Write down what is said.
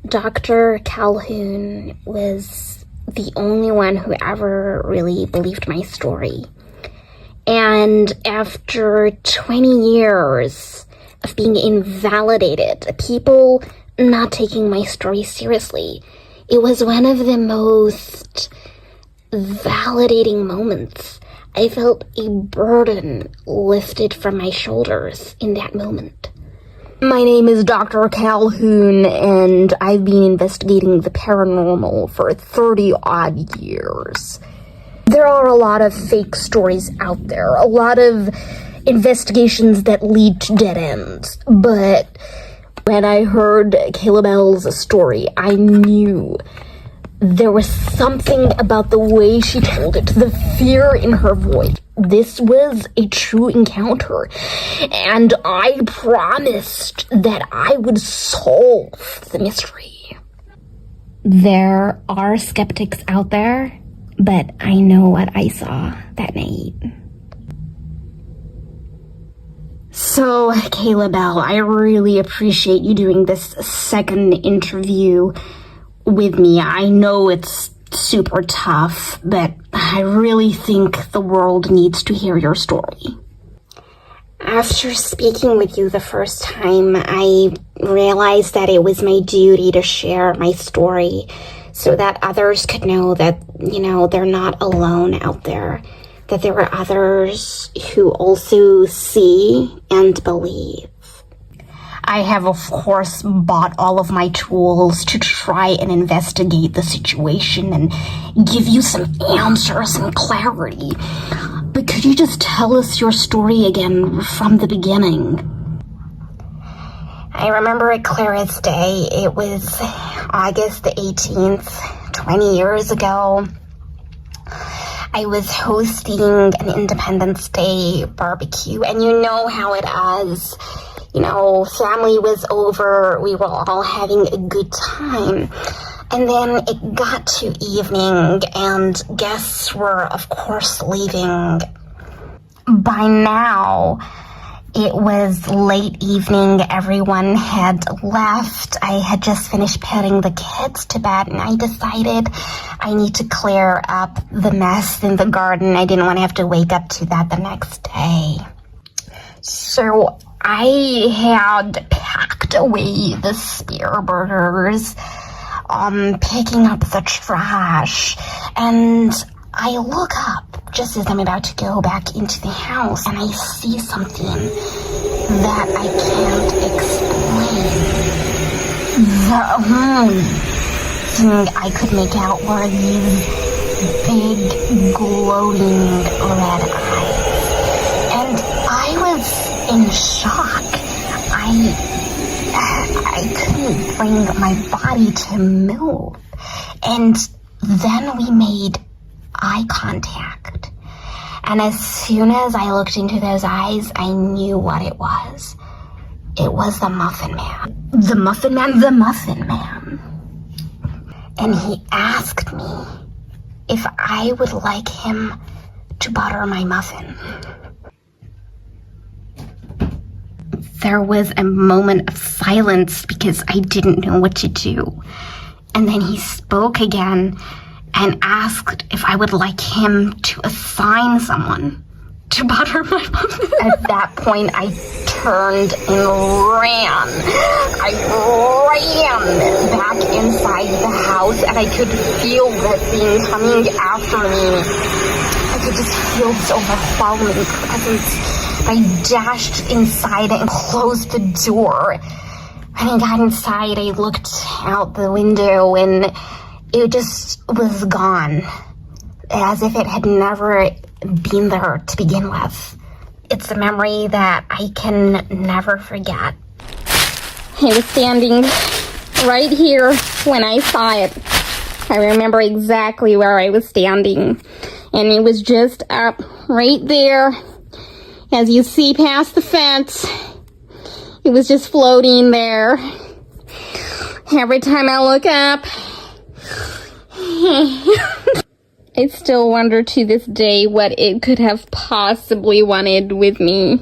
Dr. Calhoun was the only one who ever really believed my story. And after 20 years of being invalidated, people not taking my story seriously, it was one of the most validating moments. I felt a burden lifted from my shoulders in that moment. My name is Dr. Calhoun, and I've been investigating the paranormal for 30-odd years. There are a lot of fake stories out there, a lot of investigations that lead to dead ends, but when I heard Kayla Bell's story, I knew there was something about the way she told it, the fear in her voice. This was a true encounter, and I promised that I would solve the mystery. There are skeptics out there, but I know what I saw that night. So, Kayla Bell, I really appreciate you doing this second interview with me. I know it's super tough, but I really think the world needs to hear your story. After speaking with you the first time, I realized that it was my duty to share my story so that others could know that, they're not alone out there, that there are others who also see and believe. I have, of course, bought all of my tools to try and investigate the situation and give you some answers and clarity. But could you just tell us your story again from the beginning? I remember it clear as day. It was August the 18th, 20 years ago. I was hosting an Independence Day barbecue, and you know how it is. Family was over, we were all having a good time. And then it got to evening, and guests were, of course, leaving. By now, it was late evening, everyone had left. I had just finished putting the kids to bed, and I decided I need to clear up the mess in the garden. I didn't want to have to wake up to that the next day. So I had packed away the spare burgers, picking up the trash, and I look up just as I'm about to go back into the house, and I see something that I can't explain. The only thing I could make out were these big, glowing red eyes. And I was in shock. I couldn't bring my body to move. And then we made eye contact. And as soon as I looked into those eyes, I knew what it was. It was the Muffin Man. The Muffin Man, the Muffin Man. And he asked me if I would like him to butter my muffin. There was a moment of silence because I didn't know what to do. And then he spoke again and asked if I would like him to assign someone to butter my muffin. At that point, I turned and ran. I ran back inside the house, and I could feel that thing coming after me. I could just feel this overwhelming presence. I dashed inside and closed the door. When I got inside, I looked out the window, and it just was gone, as if it had never been there to begin with. It's a memory that I can never forget. I was standing right here when I saw it. I remember exactly where I was standing, and it was just up right there. As you see past the fence, it was just floating there. Every time I look up, I still wonder to this day what it could have possibly wanted with me.